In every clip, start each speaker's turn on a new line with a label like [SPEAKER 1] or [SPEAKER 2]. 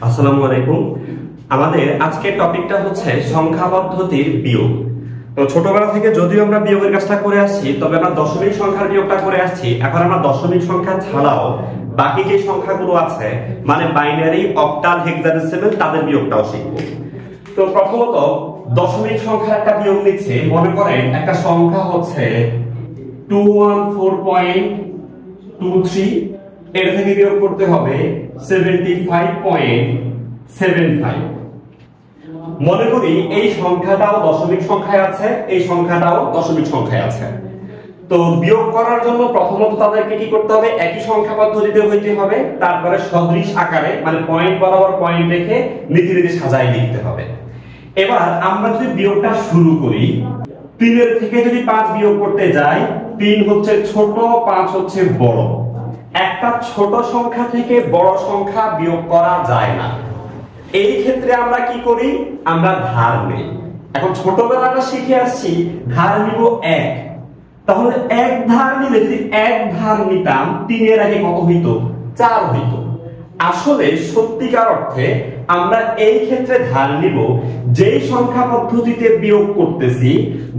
[SPEAKER 1] আসসালামু আলাইকুম। আমাদের আজকের টপিকটা হচ্ছে সংখ্যা পদ্ধতির বিয়োগ। তো ছোটবেলা থেকে যদিও আমরা বিয়োগের কাজটা করে আসছি, তবে আমরা দশমিক সংখ্যার বিয়োগটা করে আসছি। এখন আমরা দশমিক সংখ্যা ছাড়াও বাকি যে সংখ্যাগুলো আছে, মানে বাইনারি, অক্টাল, হেক্সাডেসিমাল, তাদের বিয়োগটাও শিখব। তো প্রথমত দশমিক সংখ্যার একটা বিয়োগ নিচ্ছে। মনে করেন একটা সংখ্যা হচ্ছে 214.23, এর থেকে বিয়োগ করতে হবে 75.75। মনে করি এই সংখ্যাটাও দশমিক সংখ্যায় আছে, এই সংখ্যাটাও দশমিক সংখ্যায় আছে। তো বিয়োগ করার জন্য প্রথমত তাদেরকে কি করতে হবে? একই সংখ্যা পদ্ধতিতে হইতে হবে, তারপরে সদৃশ আকারে, মানে পয়েন্ট বরাবর পয়েন্ট রেখে নীতি নীতি সাজায় লিখতে হবে। এবার আমরা যদি বিয়োগটা শুরু করি, 3 এর থেকে যদি 5 বিয়োগ করতে যাই, 3 হচ্ছে ছোট, 5 হচ্ছে বড়। একটা ছোট সংখ্যা থেকে বড় সংখ্যা বিয়োগ করা যায় না। এই ক্ষেত্রে আমরা কি করি? আমরা ধার নেই। এখন ছোটবেলাটা শিখে আসছি ধার নিব 1। তাহলে 1 ধার নিলে, যদি 1 ধার নিতাম, 3 এর আগে কত হইতো? 4 হইতো। আসলে সত্যিকার অর্থে আমরা এই ক্ষেত্রে ধার নিব যেই সংখ্যা পদ্ধতিতে বিয়োগ করতেছি,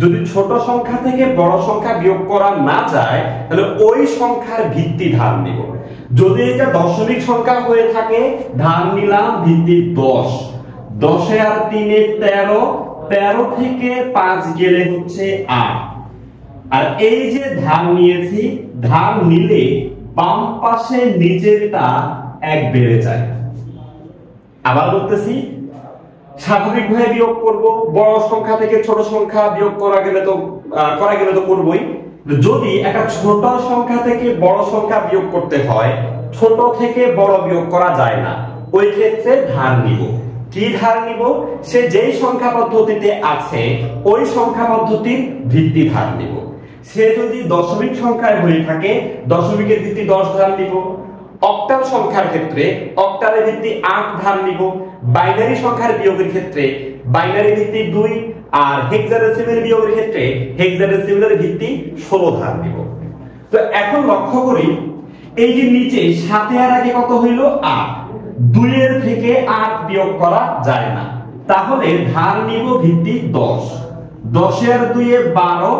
[SPEAKER 1] যদি ছোট সংখ্যা থেকে বড় সংখ্যা বিয়োগ করা না যায়, তাহলে ওই সংখ্যার ভিত্তি ধার নিব। যদি এটা দশমিক সংখ্যা হয়ে থাকে, ধার নিলাম ভিত্তি 10, 10 আর 3 13, 13 থেকে 5 গেলে হচ্ছে 8। আর এই যে ধার নিয়েছি, ধার নিলে বাম পাশে নিচেরটা 1 বেড়ে যায়। আবার বলতেছি, স্বাভাবিকভাবে বিয়োগ করব। বড় সংখ্যা থেকে ছোট সংখ্যা বিয়োগ করা গেলে তো করবই। যদি একটা ছোট সংখ্যা থেকে বড় সংখ্যা বিয়োগ করতে হয়, ছোট থেকে বড় বিয়োগ করা যায় না, ওই ক্ষেত্রে ধার নিব। কি ধার নিব? সে যেই সংখ্যা পদ্ধতিতে আছে ওই সংখ্যা পদ্ধতির ভিত্তি ধার নিব। সে যদি দশমিক সংখ্যায় হয়ে থাকে, দশমিকের ভিত্তি 10 ধার নিব। অক্টাল সংখ্যার ক্ষেত্রে অক্টালের ভিত্তি 8 ধার নিব। বাইনারি সংখ্যার বিয়োগের ক্ষেত্রে বাইনারি ভিত্তি 2, আর হেক্সাডেসিমাল বিয়োগের ক্ষেত্রে হেক্সাডেসিমালের ভিত্তি 16 ধার নিব। তো এখন লক্ষ্য করি, এই যে নিচে 7 এর আগে কত হইল? 8। 2 এর থেকে 8 বিয়োগ করা যায় না, তাহলে ধার নিব ভিত্তি 10। 10 এর 2 এ 12,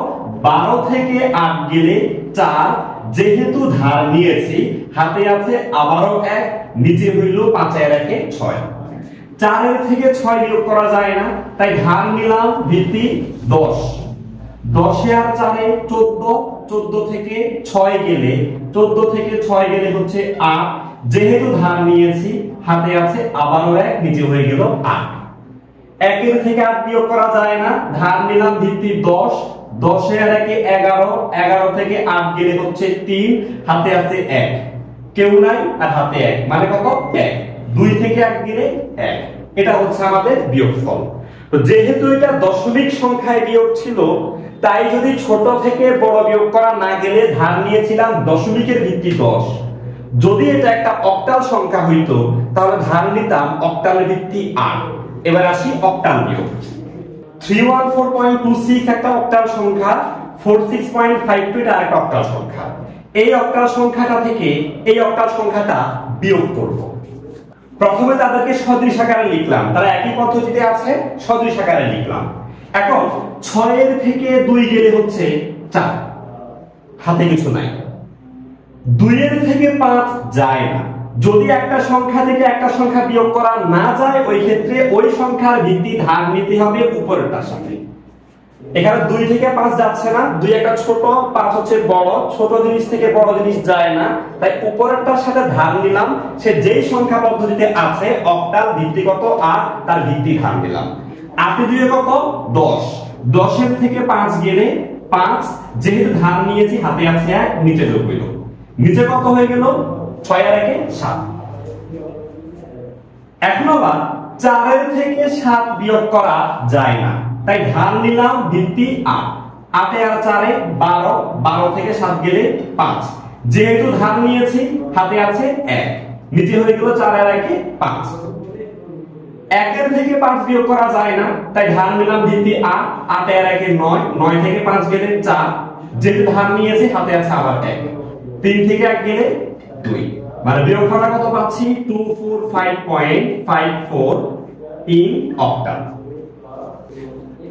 [SPEAKER 1] 12 থেকে 8 গেলে 4। যেহেতু ধার নিয়েছি, হাতে আছে আবারও 1, নিচে হইল 5 এর 1 6। 4 এর থেকে 6 বিয়োগ করা যায় না, তাই ধার নিলাম ভিত্তি 10। 10 আর 4 এ 14, 14 থেকে 6 গেলে, 14 থেকে 6 গেলে হচ্ছে 8। যেহেতু ধার নিয়েছি, হাতে আছে আবারও 1, নিচে হয়ে গেল 8। 1 এর থেকে 8 বিয়োগ করা যায় না, ধার নিলাম ভিত্তি 10। 10 এর 1 11, 11 থেকে 8 গেলে হচ্ছে 3, হাতে আছে 1, কেউ নাই আর হাতে 1, মানে কত? 1। 2 থেকে 1 গেলে 1। এটা হচ্ছে আমাদের বিয়োগফল। তো যেহেতু এটা দশমিক সংখ্যায় বিয়োগ ছিল, তাই যদি ছোট থেকে বড় বিয়োগ করা না গেলে ধার নিয়েছিলাম দশমিকের ভিত্তি 10। যদি এটা একটা অক্টাল সংখ্যা হইতো, তাহলে ধার নিতাম অক্টালের ভিত্তি 8। এবার আসি অক্টাল বিয়োগ। 314.26 একটা অক্টাল সংখ্যা, 46.52 এটা আরেকটা অক্টাল সংখ্যা। এই অক্টাল সংখ্যাটা থেকে এই অক্টাল সংখ্যাটা বিয়োগ করব। প্রথমে তাদেরকে সদৃশ আকারে লিখলাম, তারা একই পদ্ধতিতে আছে, সদৃশ আকারে লিখলাম। এখন 6 এর থেকে 2 গেলে হচ্ছে 4, হাতে কিছু নাই। 2 এর থেকে 5 যায় না। যদি একটা সংখ্যা থেকে একটা সংখ্যা বিয়োগ করা না যায়, ওই ক্ষেত্রে ওই সংখ্যার ভিত্তি ধার নিতে হবে উপরেরটার সাথে। এখানে 2 থেকে 5 যাচ্ছে না, 2 একটা ছোট, 5 হচ্ছে বড়। ছোট জিনিস থেকে বড় জিনিস যায় না, তাই উপরেরটার সাথে ধার নিলাম। সে যেই সংখ্যা পদ্ধতিতে আছে অক্টাল, ভিত্তি কত? 8, তার ভিত্তি ধার নিলাম। 8 এ 2 কত? 10। 10 এর থেকে 5 গেলে 5। যেহেতু ধার নিয়েছি, হাতে আছে 1, নিচে যোগ হইল। নিচে কত হয়ে গেল? 6 আর 1 7। এখন আবার 4 এর থেকে 7 বিয়োগ করা যায় না, তাই ধার নিলাম ভিত্তি 8। 8 আর 4 12, 12 থেকে 7 গেলে 5। যেহেতু ধার নিয়েছি, হাতে আছে 1, নিচে হয়ে গেল 4 আর 1 5। 1 এর থেকে 5 বিয়োগ করা যায় না, তাই ধার নিলাম ভিত্তি 8। 8 আর 1 9, 9 থেকে 5 গেলে 4। যেহেতু ধার নিয়েছি, হাতে আছে আবার 1, 3 থেকে 1 গেলে 2। মানে বিয়োগফলটা কত পাচ্ছি 245.54 ইন অক্টাল।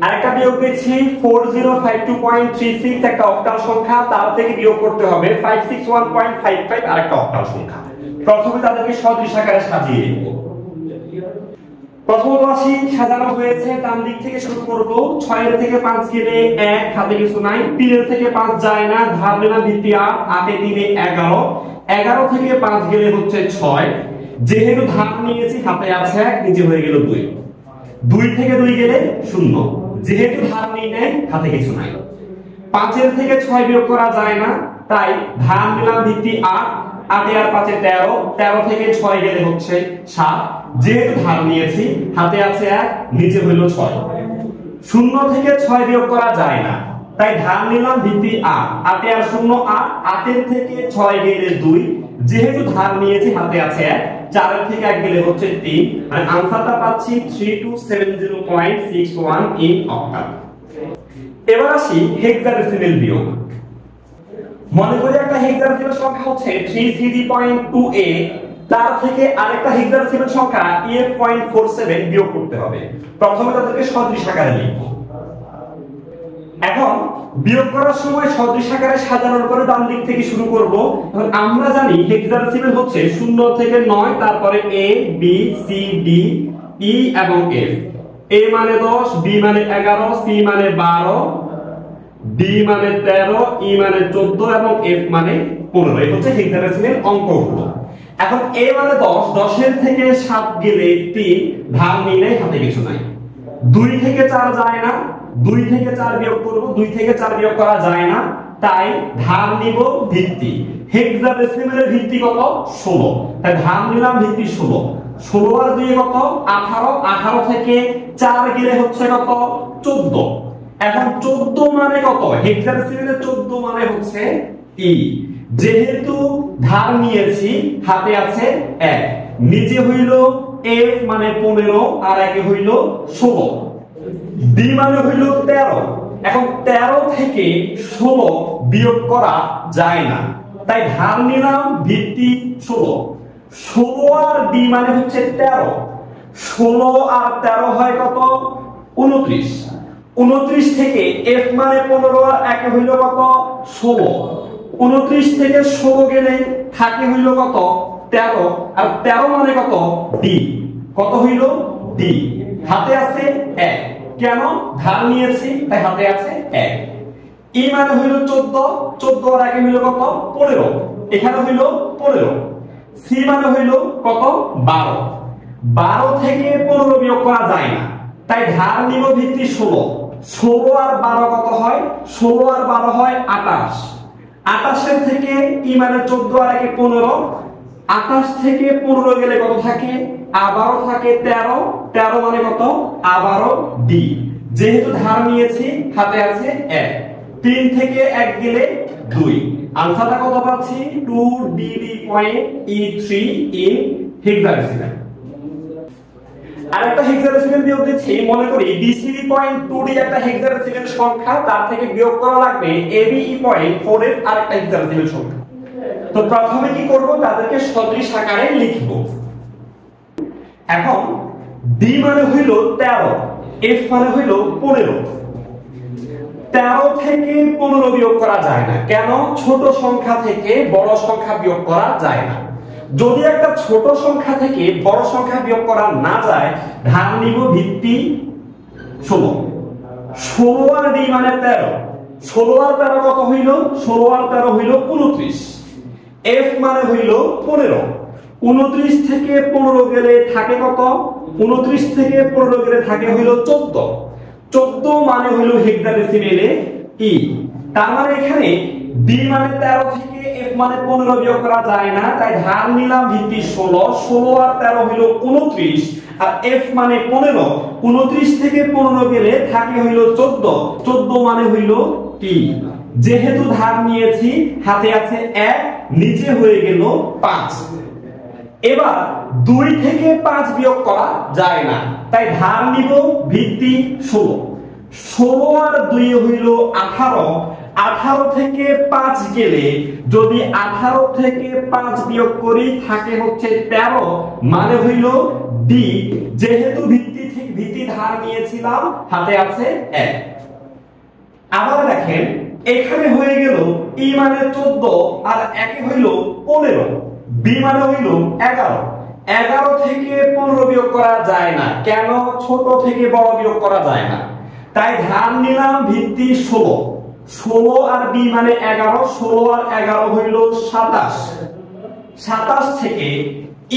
[SPEAKER 1] আরেকটা বিয়োগ দিচ্ছি 4052.36 একটা অক্টাল সংখ্যা, তার থেকে বিয়োগ করতে হবে 561.55 আরেকটা অক্টাল সংখ্যা। প্রথমে তাদেরকে সদৃশ আকারে সাজিয়ে দেব। প্রথমত আসি, সাজানো হয়েছে ডান দিক থেকে শুরু করব। 6 এর থেকে 5 গেলে 1, হাতে কিছু নাই। 3 এর থেকে 5 যায় না, ধার নিলাম ভিত্তি 8, হাতে 3 এ 11, 11 থেকে 5 গেলে হচ্ছে 6, যেহেতু ধার নিয়েছি হাতে আছে 1, নিচে হয়ে গেল 2, 2 থেকে 2 গেলে 0, যেহেতু ধার নিই নাই হাতে কিছু নাই। 5 এর থেকে 6 বিয়োগ করা যায় না, তাই ধার নিলাম ভিত্তি 8, 8 আর 5 এ 13, 13 থেকে 6 গেলে হচ্ছে 7, যেহেতু ধার নিয়েছি হাতে আছে 1, নিচে হইল 6। 0 থেকে 6 বিয়োগ করা যায় না, তাই ধার নিলাম ভিত্তি 8, 8 আর 0 8, 8 এর থেকে 6 গেলে 2, যেহেতু ধার নিয়েছি হাতে আছে 1, 4 এর থেকে 1 গেলে হচ্ছে 3, আর आंसरটা পাচ্ছি 3270.61 ইন অক্টাল। এবার আসি হেক্সাডেসিমেল বিয়োগ। মনে করি একটা হেক্সাডেসিমেল সংখ্যা হচ্ছে 333.2a, তার থেকে আরেকটা হেক্সাডেসিমেল সংখ্যা EF.47 বিয়োগ করতে হবে। প্রথমে তাদেরকে সদৃশ আকারে লিখব। এখন বিয়োগ করার সময় সদৃশ আকারে সাজানোর পরে ডান দিক থেকে শুরু করব। এখন আমরা জানি হেক্সাডেসিমেল হচ্ছে 0 থেকে 9, তারপরে a b c d e এবং f। a মানে 10, b মানে 11, c মানে 12, d মানে 13, e মানে 14 এবং f মানে 15। এই হচ্ছে হেক্সাডেসিমেল অঙ্কগুলো। এখন a মানে 10, 10 এর থেকে 7 গেলে 3, ধার নিলে হাতে কিছু নাই। 2 থেকে 4 যায় না, 2 থেকে 4 বিয়োগ করব, 2 থেকে 4 বিয়োগ করা যায় না, তাই ধার নিব ভিত্তি। হেক্সাডেসিমেলের ভিত্তি কত 16, তাই ধার নিলাম ভিত্তি 16, 16 আর 2 কত 18, 18 থেকে 4 গেলে হচ্ছে কত 14। এখন 14 মানে কত, হেক্সাডেসিমেলের 14 মানে হচ্ছে e, যেহেতু ধার নিয়েছি হাতে আছে 1, নিচে হইল f মানে 15 আর একে হইল 16, d মানে হইল 13। এখন 13 থেকে 16 বিয়োগ করা যায় না, তাই ধার নিলাম ভিত্তি 16, 16 আর d মানে হচ্ছে 13, 16 আর 13 হয় কত 29, 29 থেকে f মানে 15 আর একে হইল কত 16, 29 থেকে 16 গেলে থাকে হইল কত 13, আর 13 মানে কত d, কত হইল d, হাতে আছে 1, কেন ধার নিয়েছি তাই হাতে আছে 1। e মানে হইল 14, 14 আর একে হইল কত 15, এখানে হইল 15। c মানে হইল কত 12, 12 থেকে 15 বিয়োগ করা যায় না, তাই ধার নিব ভিত্তি 16, 16 আর 12 কত হয় 16 আর 12 হয় 28, 28 এর থেকে e মানে 14 আর একে 15, 28 থেকে 15 গেলে কত থাকে আবারও থাকে 13, 13 মানে কত আবারও d, যেহেতু ধার নিয়েছি হাতে আছে 1, 3 থেকে 1 গেলে 2, আনসারটা কত পাচ্ছি 2dd.E3 ইন হেক্সাডেসিমেল। আরেকটা হেক্সাডেসিমেল বিয়োগ দিচ্ছি। মনে করি BCD.2d একটা হেক্সাডেসিমেল সংখ্যা, তার থেকে বিয়োগ করা লাগবে ABE.4f আরেকটা হেক্সাডেসিমেল সংখ্যা। তো প্রথমে কি করব, তাদেরকে সদৃশ আকারে লিখব। এখন d মানে হইল 13, f মানে হইল 15, 13 থেকে 15 বিয়োগ করা যায় না, কেন ছোট সংখ্যা থেকে বড় সংখ্যা বিয়োগ করা যায় না। যদি একটা ছোট সংখ্যা থেকে বড় সংখ্যা বিয়োগ করা না যায়, ধার নিব ভিত্তি 16, 16 আর d মানে 13, 16 আর 13 কত হইল 16 আর 13 হইল 29, f মানে হইল 15, 29 থেকে 15 গেলে থাকে কত 29 থেকে 15 গেলে থাকে হইল 14, 14 মানে হইল হেক্সাডেসিমেলে e। তার মানে এখানে d মানে 13 থেকে f মানে 15 বিয়োগ করা যায় না, তাই ধার নিলাম ভিত্তি 16, 16 আর 13 হইল 29, আর f মানে 15, 29 থেকে 15 গেলে থাকে হইল 14, 14 মানে হইল t, যেহেতু ধার নিয়েছি হাতে আছে 1, নিচে হয়ে গেল 5। এবার 2 থেকে 5 বিয়োগ করা যায় না, তাই ধার নিব ভিত্তি 16, 16 আর 2 হইল 18, 18 থেকে 5 গেলে যদি 18 থেকে 5 বিয়োগ করি থাকে হচ্ছে 13, মানে হইল ডি। যেহেতু ভিত্তি ধার নিয়েছিলাম হাতে আছে 1। আবার দেখেন এখানে হয়ে গেল ই মানে 14 আর একে হইল 15, বি মানে হইল 11। 11 থেকে 15 বিয়োগ করা যায় না। কেন? ছোট থেকে বড় বিয়োগ করা যায় না। তাই ধার নিলাম ভিত্তি 16। 16 আর বি মানে 11, 16 আর 11 হইল 27। 27 থেকে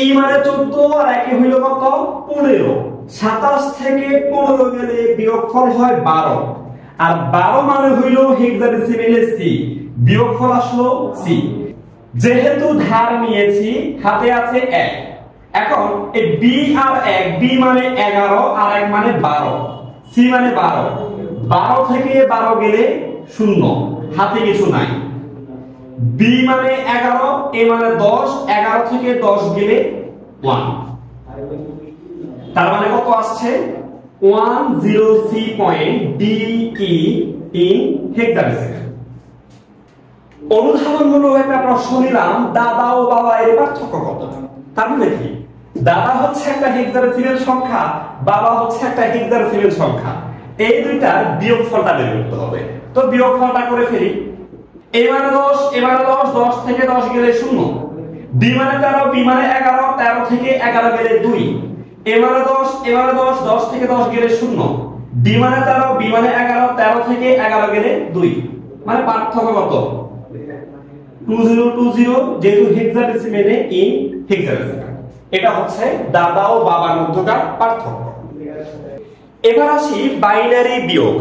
[SPEAKER 1] ই মানে 14 আর একে হইল কত? 15। 27 থেকে 15 গেলে বিয়োগফল হয় 12, আর 12 মানে হইল হেক্সাডেসিমেলে সি। বিয়োগফল আসলো সি। যেহেতু ধার নিয়েছি হাতে আছে 1, এখন এই বি আর 1, বি মানে 11 আর 1 মানে 12, সি মানে 12। 12 থেকে 12 গেলে 0, হাতে কিছু নাই। বি মানে 11, এ মানে 10, 11 থেকে 10 গেলে 1, তার মানে কত আসছে? 103.DE in hexadecimal. অনুধাবনমূলক একটা প্রশ্ন নিলাম, দাদা ও বাবা এর পার্থক্য কত? তার মানে কি? দাদা হচ্ছে একটা হেক্সাডেসিমেল সংখ্যা, বাবা হচ্ছে একটা হেক্সাডেসিমেল সংখ্যা। এই দুইটার বিয়োগফলটা বের করতে হবে। তো বিয়োগফলটা করে ফেলি। এ মানে 10, এ মানে 10, 10 থেকে 10 গেলে 0। বি মানে 13, বি মানে 11, 13 থেকে 11 গেলে 2। এ মানে 10, এ মানে 10, 10 থেকে 10 গেলে 0। বি মানে 13, বি মানে 11, 13 থেকে 11 গেলে 2। মানে পার্থক্য কত? 2020, যেহেতু হেক্সাডেসিমেলে ইন হেক্সাডেসিমেল। এটা হচ্ছে দাদা ও বাবার মধ্যকার পার্থক্য। এবার আসি বাইনারি বিয়োগ।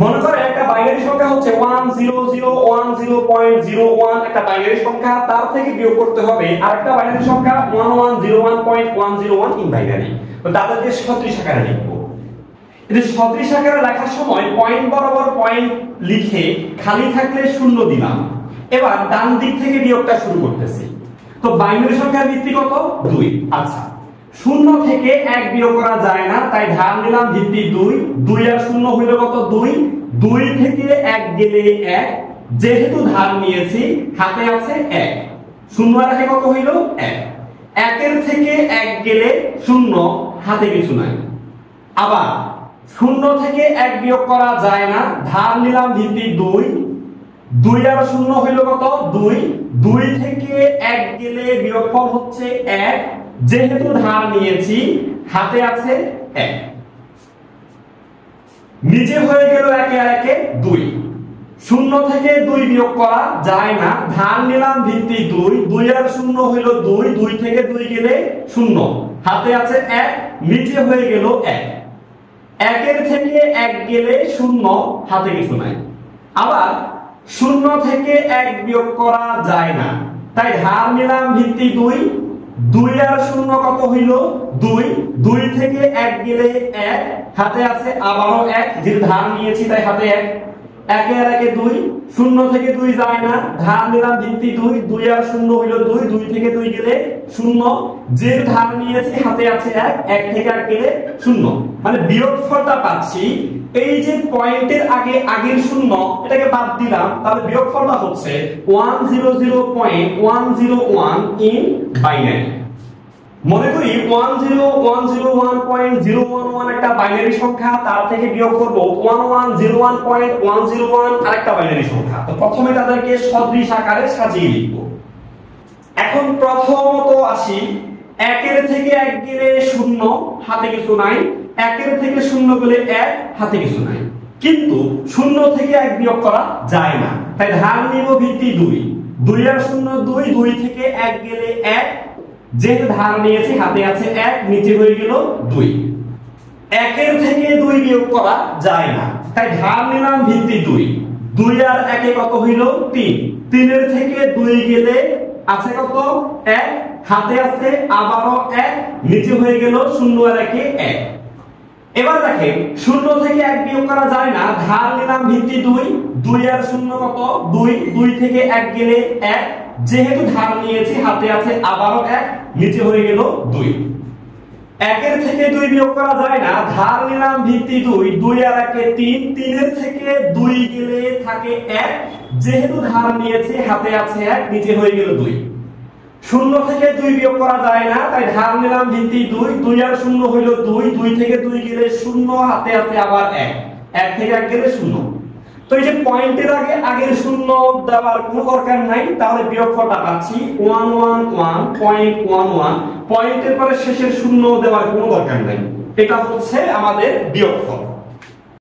[SPEAKER 1] মনে করেন একটা বাইনারি সংখ্যা হচ্ছে 1001001 একটা বাইনারি সংখ্যা, তার থেকে বিয়োগ করতে হবে আরেকটা বাইনারি সংখ্যা 1101.101 ইন বাইনারি। তো তাদেরকে সদৃশ আকারে লিখব। এই সদৃশ আকারে লেখার সময় পয়েন্ট বরাবর পয়েন্ট লিখে খালি থাকলে 0 দিলাম। এবার ডান দিক থেকে বিয়োগটা শুরু করতেছি। তো বাইনারি সংখ্যার ভিত্তি কত? 2। আচ্ছা, 0 থেকে 1 বিয়োগ করা যায় না, তাই ধার নিলাম ভিত্তি 2। 2 আর 0 হইল কত? 2। 2 থেকে 1 গেলে 1। যেহেতু ধার নিয়েছি হাতে আছে 1, 0 আর 1 কত হইল? 1। 1 এর থেকে 1 গেলে 0, হাতে কিছু নাই। আবার 0 থেকে 1 বিয়োগ করা যায় না, ধার নিলাম ভিত্তি 2। 2 আর 0 হইল কত? 2। 2 থেকে 1 গেলে বিয়োগফল হচ্ছে 1। যেহেতু ধার নিয়েছি হাতে আছে 1, নিচে হয়ে গেল 1 আর 1 2। 0 থেকে 2 বিয়োগ করা যায় না, ধার নিলাম ভিত্তি 2। 2 আর 0 হইল 2। 2 থেকে 2 গেলে 0, হাতে আছে 1, নিচে হয়ে গেল 1। 1 এর থেকে 1 গেলে 0, হাতে কিছু নাই। আবার 0 থেকে 1 বিয়োগ করা যায় না, তাই ধার নিলাম ভিত্তি 2। 2 আর 0 কত হইল? 2। 2 থেকে 1 গেলে 1, হাতে আছে আবারও 1। যেহেতু ধার নিয়েছি তাই হাতে 1। 1 আর 1 2। 0 থেকে 2 যায় না, ধার নিলাম ভিত্তি 2। 2 আর 0 হইল 2। 2 থেকে 2 গেলে 0। যেহেতু ধার নিয়েছি হাতে আছে 1। 1 থেকে 1 গেলে 0। মানে বিয়োগফলটা পাচ্ছি এই যে পয়েন্টের আগে আগের 0 এটাকে বাদ দিলাম, তাহলে বিয়োগফলটা হচ্ছে 100.101 ইন বাইনারি। মনে করি 10101.011 একটা বাইনারি সংখ্যা, তার থেকে বিয়োগ করব 1101.101 আরেকটা বাইনারি সংখ্যা। তো প্রথমে তাদেরকে সদৃশ আকারে সাজিয়ে লিখব। এখন প্রথমত আসি, 1 এর থেকে 1 গেলে 0, হাতে কিছু নাই। 1 এর থেকে 0 গেলে 1, হাতে কিছু নাই। কিন্তু 0 থেকে 1 বিয়োগ করা যায় না, তাই ধার নিব ভিত্তি 2। 2 আর 0 2। 2 থেকে 1 গেলে 1। যেহেতু ধার নিয়েছি হাতে আছে 1, নিচে হয়ে গেল 2। 1 এর থেকে 2 বিয়োগ করা যায় না, তাই ধার নিলাম ভিত্তি 2। 2 আর 1 কত হইল? 3। 3 এর থেকে 2 গেলে আছে কত? 1, হাতে আছে আবারও 1, নিচে হয়ে গেল 0 আর 1 1। এবার দেখেন 0 থেকে 1 বিয়োগ করা যায় না, ধার নিলাম ভিত্তি 2। 2 আর 0 কত? 2। 2 থেকে 1 গেলে 1। যেহেতু ধার নিয়েছি হাতে আছে আবারও 1, নিচে হয়ে গেল 2। একের থেকে 2 বিয়োগ করা যায় না, ধার নিলাম ভিত্তি 2, 2 আর 1 3, 3 এর থেকে 2 গেলে থাকে 1, যেহেতু ধার নিয়েছে হাতে আছে 1, নিচে হয়ে গেল 2। শূন্য থেকে 2 বিয়োগ করা যায় না, তাই ধার নিলাম ভিত্তি 2, 2 আর 0 হইল 2, 2 থেকে 2 গেলে 0, হাতে আছে আবার 1, 1 থেকে 1 গেলে 0। তো এই যে পয়েন্টের আগে আগের 0 দেওয়ার কোনো দরকার নাই, তাহলে বিয়োগফলটা পাচ্ছি 111.11। পয়েন্টের পরে শেষের 0 দেওয়ার কোনো দরকার নাই, এটা হচ্ছে আমাদের বিয়োগফল।